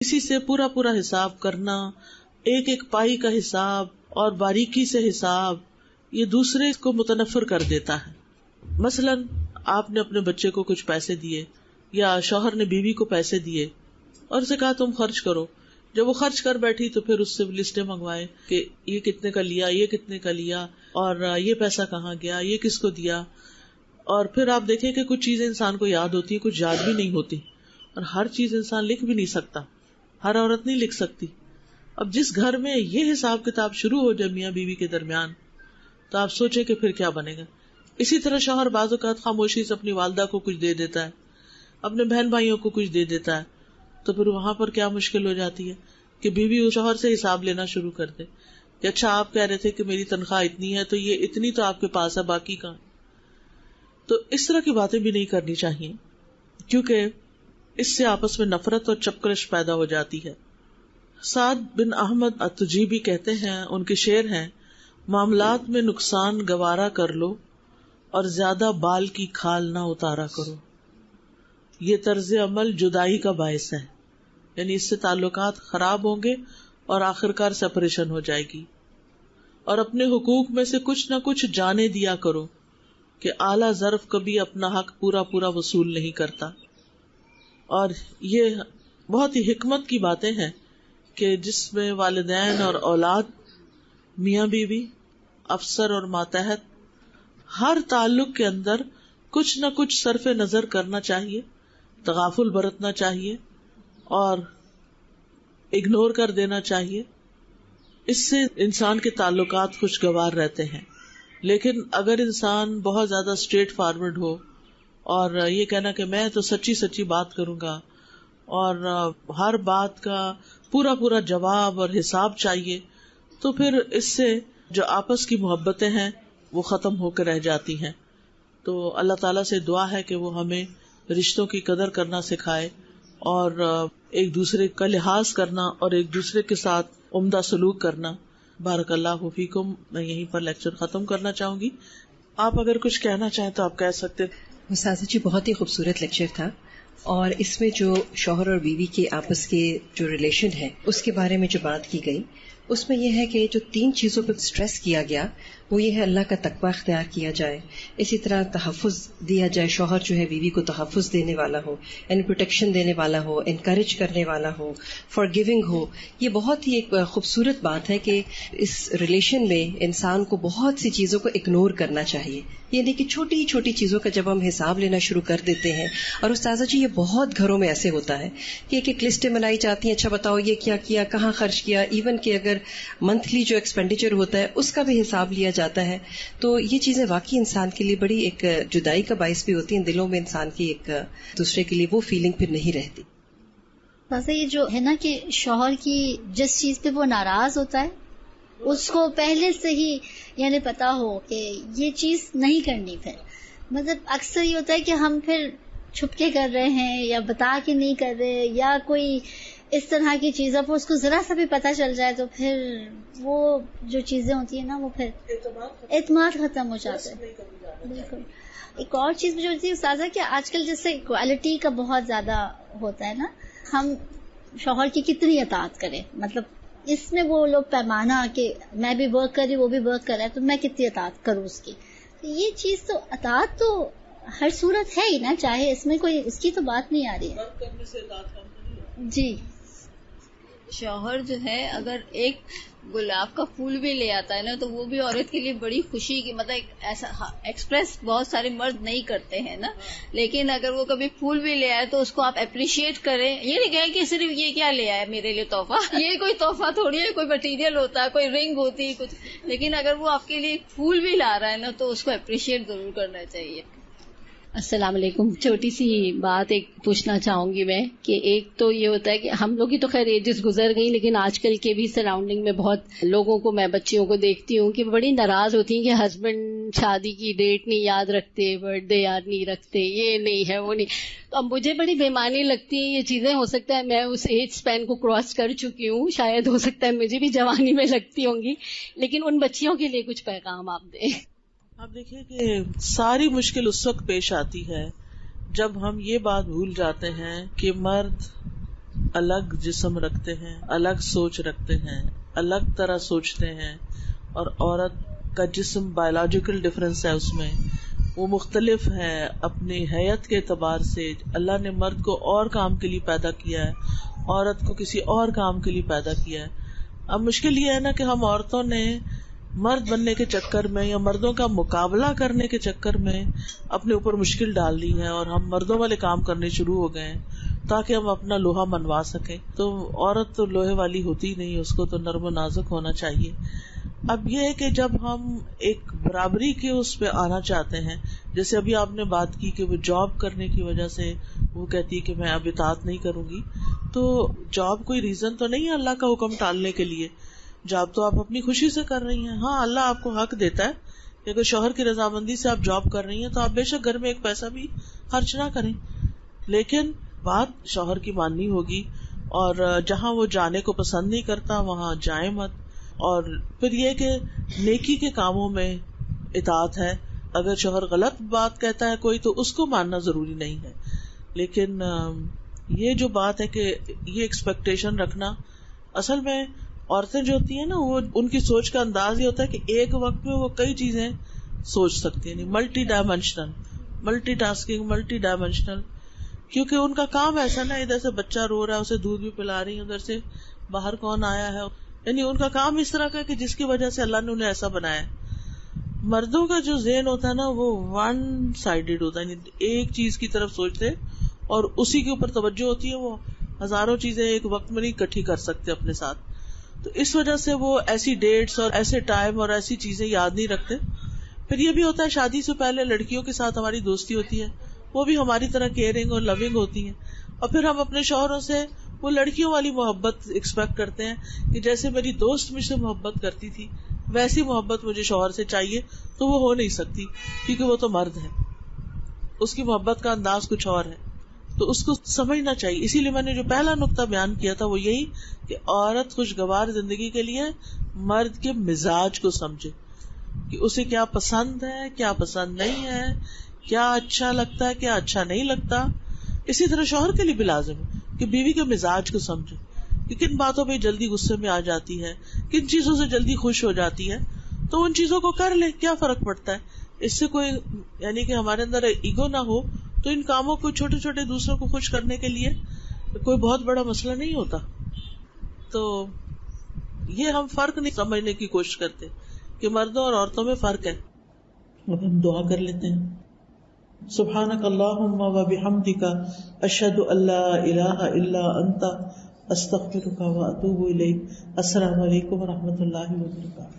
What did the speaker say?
اسی سے پورا پورا حساب کرنا، ایک ایک پائی کا حساب اور باریکی سے حساب، یہ دوسرے کو متنفر کر دیتا ہے. مثلا آپ نے اپنے بچے کو کچھ پیسے دیے یا شوہر نے بیوی کو پیسے دیے اور اسے کہا تم خرچ کرو. جب وہ خرچ کر بیٹھی تو پھر اس سے لسٹیں منگوائے کہ یہ کتنے کا لیا، یہ کتنے کا لیا، اور یہ پیسہ کہاں گیا، یہ کس کو دیا. اور پھر آپ دیکھیں کہ کچھ چیزیں انسان کو یاد ہوتی ہیں، کچھ یاد بھی نہیں ہوتی، اور ہر چیز انسان لکھ بھی نہیں سکتا، ہر عورت نہیں لکھ سکتی. اب جس گھر میں یہ حساب کتاب شروع ہو جائے میاں بیوی کے درمیان، تو آپ سوچیں کہ پھر کیا بنے گا. اسی طرح شوہر بعض اوقات خاموشی سے اپنی والدہ کو کچھ دے دیتا ہے، اپنے بہن بھائیوں کو کچھ دے دیتا ہے، تو پھر وہاں پر کیا مشکل ہو جاتی ہے کہ بیوی شوہر سے حساب لینا شروع کر دے کہ اچھا آپ کہہ رہے تھے کہ میری تنخواہ اتنی ہے تو یہ اتنی تو آپ کے پاس ہے، باقی کہاں. تو اس طرح کی باتیں بھی نہیں کرنی چاہیے، کیونکہ اس سے آپس میں نفرت اور چپکرش پیدا ہو جاتی ہے. سعد بن احمد التجیبی کہتے ہیں، ان کے شعر ہیں، معاملات میں نقصان گوارا کر لو اور زیادہ بال کی کھال نہ اتارا کرو. یہ طرز عمل جدائی کا باعث ہے، یعنی اس سے تعلقات خراب ہوں گے اور آخرکار سپریشن ہو جائے گی. اور اپنے حقوق میں سے کچھ نہ کچھ جانے دیا کرو کہ اعلیٰ ظرف کبھی اپنا حق پورا پورا وصول نہیں کرتا. اور یہ بہت ہی حکمت کی باتیں ہیں کہ جس میں والدین اور اولاد، میاں بیوی، افسر اور ماتحت، ہر تعلق کے اندر کچھ نہ کچھ صرف نظر کرنا چاہیے، تغافل برتنا چاہیے اور اگنور کر دینا چاہیے. اس سے انسان کے تعلقات خوشگوار رہتے ہیں. لیکن اگر انسان بہت زیادہ اسٹریٹ فارورڈ ہو اور یہ کہنا کہ میں تو سچی سچی بات کروں گا اور ہر بات کا پورا پورا جواب اور حساب چاہیے، تو پھر اس سے جو آپس کی محبتیں ہیں وہ ختم ہو کے رہ جاتی ہیں. تو اللہ تعالیٰ سے دعا ہے کہ وہ ہمیں رشتوں کی قدر کرنا سکھائے اور ایک دوسرے کا لحاظ کرنا اور ایک دوسرے کے ساتھ عمدہ سلوک کرنا. بارک اللہ فیکم. میں یہیں پر لیکچر ختم کرنا چاہوں گی. آپ اگر کچھ کہنا چاہیں تو آپ کہہ سکتے. استاذہ جی بہت ہی خوبصورت لیکچر تھا، اور اس میں جو شوہر اور بیوی کے آپس کے جو ریلیشن ہے اس کے بارے میں جو بات کی گئی، اس میں یہ ہے کہ جو 3 چیزوں پہ اسٹریس کیا گیا وہ یہ ہے اللہ کا تقوی اختیار کیا جائے، اسی طرح تحفظ دیا جائے، شوہر جو ہے بیوی کو تحفظ دینے والا ہو، یعنی پروٹیکشن دینے والا ہو، انکریج کرنے والا ہو، فار گیونگ ہو. یہ بہت ہی ایک خوبصورت بات ہے کہ اس ریلیشن میں انسان کو بہت سی چیزوں کو اگنور کرنا چاہیے، یعنی کہ چھوٹی چھوٹی چیزوں کا جب ہم حساب لینا شروع کر دیتے ہیں. اور استاذہ جی یہ بہت گھروں میں ایسے ہوتا ہے کہ ایک ایک لسٹیں بنائی جاتی ہیں، اچھا بتاؤ یہ کیا کیا، کہاں خرچ کیا، ایون کہ اگر منتھلی جو ایکسپینڈیچر ہوتا ہے اس کا بھی حساب لیا جاتا ہے. تو یہ چیزیں واقعی انسان کے لیے بڑی ایک جدائی کا باعث بھی ہوتی ہیں، دلوں میں انسان کی ایک دوسرے کے لیے وہ فیلنگ پھر نہیں رہتی. ویسے یہ جو ہے نا کہ شوہر کی جس چیز پہ وہ ناراض ہوتا ہے اس کو پہلے سے ہی یعنی پتا ہو کہ یہ چیز نہیں کرنی. پھر مطلب اکثر یہ ہوتا ہے کہ ہم پھر چھپ کے کر رہے ہیں یا بتا کے نہیں کر رہے یا کوئی اس طرح کی چیزوں پر اس کو ذرا سا بھی پتہ چل جائے تو پھر وہ جو چیزیں ہوتی ہیں نا وہ پھر اعتماد ختم ہو جاتا ہے. بالکل. ایک اور چیز جو ہوتی ہے استاذہ کہ آج کل جیسے کوالٹی کا بہت زیادہ ہوتا ہے نا، ہم شوہر کی کتنی اطاعت کریں، مطلب اس میں وہ لوگ پیمانہ کہ میں بھی ورک کر رہی وہ بھی ورک کر رہا ہے تو میں کتنی اطاعت کروں اس کی. یہ چیز تو اطاعت تو ہر صورت ہے ہی نا، چاہے اس میں کوئی اس کی تو بات نہیں آ رہی ہے. جی شوہر جو ہے اگر ایک گلاب کا پھول بھی لے آتا ہے نا تو وہ بھی عورت کے لیے بڑی خوشی کی مطلب ایسا ایکسپریس بہت سارے مرد نہیں کرتے ہیں نا، لیکن اگر وہ کبھی پھول بھی لے آئے تو اس کو آپ اپریشیٹ کریں. یہ نہیں کہیں کہ صرف یہ کیا لے آئے میرے لیے تحفہ، یہ کوئی تحفہ تھوڑی ہے، کوئی مٹیریل ہوتا ہے، کوئی رنگ ہوتی ہے کچھ، لیکن اگر وہ آپ کے لیے پھول بھی لا رہا ہے نا تو اس کو اپریشیٹ ضرور کرنا چاہیے. السلام علیکم. چھوٹی سی بات ایک پوچھنا چاہوں گی میں کہ ایک تو یہ ہوتا ہے کہ ہم لوگ کی تو خیر ایجز گزر گئی، لیکن آج کل کے بھی سراؤنڈنگ میں بہت لوگوں کو میں بچیوں کو دیکھتی ہوں کہ بڑی ناراض ہوتی ہیں کہ ہسبینڈ شادی کی ڈیٹ نہیں یاد رکھتے، برتھ ڈے یاد نہیں رکھتے، یہ نہیں ہے وہ نہیں. تو اب مجھے بڑی بےمانی لگتی ہیں یہ چیزیں. ہو سکتا ہے میں اس ایج اسپین کو کراس کر چکی ہوں، شاید ہو سکتا ہے مجھے بھی جوانی میں لگتی ہوں گی، لیکن ان بچیوں کے لیے کچھ پیغام آپ دیں. آپ دیکھیے کہ ساری مشکل اس وقت پیش آتی ہے جب ہم یہ بات بھول جاتے ہیں کہ مرد الگ جسم رکھتے ہیں، الگ سوچ رکھتے ہیں، الگ طرح سوچتے ہیں، اور عورت کا جسم بایولوجیکل ڈفرینس ہے، اس میں وہ مختلف ہے اپنی حیت کے اعتبار سے. اللہ نے مرد کو اور کام کے لیے پیدا کیا ہے، عورت کو کسی اور کام کے لیے پیدا کیا ہے. اب مشکل یہ ہے نا کہ ہم عورتوں نے مرد بننے کے چکر میں یا مردوں کا مقابلہ کرنے کے چکر میں اپنے اوپر مشکل ڈال دی ہے، اور ہم مردوں والے کام کرنے شروع ہو گئے ہیں تاکہ ہم اپنا لوہا منوا سکیں. تو عورت تو لوہے والی ہوتی نہیں، اس کو تو نرم و نازک ہونا چاہیے. اب یہ ہے کہ جب ہم ایک برابری کے اس پہ آنا چاہتے ہیں، جیسے ابھی آپ نے بات کی کہ وہ جاب کرنے کی وجہ سے وہ کہتی ہے کہ میں اب اطاعت نہیں کروں گی، تو جاب کوئی ریزن تو نہیں ہے اللہ کا حکم ٹالنے کے لیے. جاب تو آپ اپنی خوشی سے کر رہی ہیں. ہاں اللہ آپ کو حق دیتا ہے کہ اگر شوہر کی رضامندی سے آپ جاب کر رہی ہیں تو آپ بے شک گھر میں ایک پیسہ بھی خرچ نہ کریں، لیکن بات شوہر کی ماننی ہوگی. اور جہاں وہ جانے کو پسند نہیں کرتا وہاں جائیں مت. اور پھر یہ کہ نیکی کے کاموں میں اطاعت ہے. اگر شوہر غلط بات کہتا ہے کوئی تو اس کو ماننا ضروری نہیں ہے، لیکن یہ جو بات ہے کہ یہ ایکسپیکٹیشن رکھنا، اصل میں عورتیں جو ہوتی ہیں نا وہ ان کی سوچ کا انداز یہ ہوتا ہے کہ ایک وقت میں وہ کئی چیزیں سوچ سکتی ہیں، multi dimensional, multi tasking, multi dimensional. کیونکہ ان کا کام ایسا نا، ادھر سے بچہ رو رہا ہے اسے دودھ بھی پلا رہی ہیں، ادھر سے باہر کون آیا ہے، یعنی ان کا کام اس طرح کا کہ جس کی وجہ سے اللہ نے انہیں ایسا بنایا. مردوں کا جو ذہن ہوتا ہے نا وہ ون سائیڈڈ ہوتا ہے، یعنی ایک چیز کی طرف سوچتے اور اسی کے اوپر توجہ ہوتی ہے. وہ ہزاروں چیزیں ایک وقت میں نہیں اکٹھی کر سکتے اپنے ساتھ، تو اس وجہ سے وہ ایسی ڈیٹس اور ایسے ٹائم اور ایسی چیزیں یاد نہیں رکھتے. پھر یہ بھی ہوتا ہے شادی سے پہلے لڑکیوں کے ساتھ ہماری دوستی ہوتی ہے، وہ بھی ہماری طرح کیئرنگ اور لونگ ہوتی ہیں، اور پھر ہم اپنے شوہروں سے وہ لڑکیوں والی محبت ایکسپیکٹ کرتے ہیں کہ جیسے میری دوست مجھ سے محبت کرتی تھی ویسی محبت مجھے شوہر سے چاہیے. تو وہ ہو نہیں سکتی کیونکہ وہ تو مرد ہے، اس کی محبت کا انداز کچھ اور ہے. تو اس کو سمجھنا چاہیے. اسی لیے میں نے جو پہلا نقطہ بیان کیا تھا وہ یہی کہ عورت خوشگوار زندگی کے لیے مرد کے مزاج کو سمجھے کہ اسے کیا پسند ہے، کیا پسند نہیں ہے، کیا اچھا لگتا ہے، کیا اچھا نہیں لگتا. اسی طرح شوہر کے لیے بھی لازم ہے کہ بیوی کے مزاج کو سمجھے کہ کن باتوں پہ جلدی غصے میں آ جاتی ہے، کن چیزوں سے جلدی خوش ہو جاتی ہے، تو ان چیزوں کو کر لے، کیا فرق پڑتا ہے. اس سے کوئی یعنی کہ ہمارے اندر ایگو نہ ہو تو ان کاموں کو چھوٹے چھوٹے دوسروں کو خوش کرنے کے لیے کوئی بہت بڑا مسئلہ نہیں ہوتا. تو یہ ہم فرق نہیں سمجھنے کی کوشش کرتے کہ مردوں اور عورتوں میں فرق ہے. اب ہم دعا کر لیتے ہیں. سبحانک اللہم و بحمدک اشہد ان لا الہ الا انت استغفرک و اتوب الیک. السلام علیکم و رحمۃ اللہ وبرکاتہ.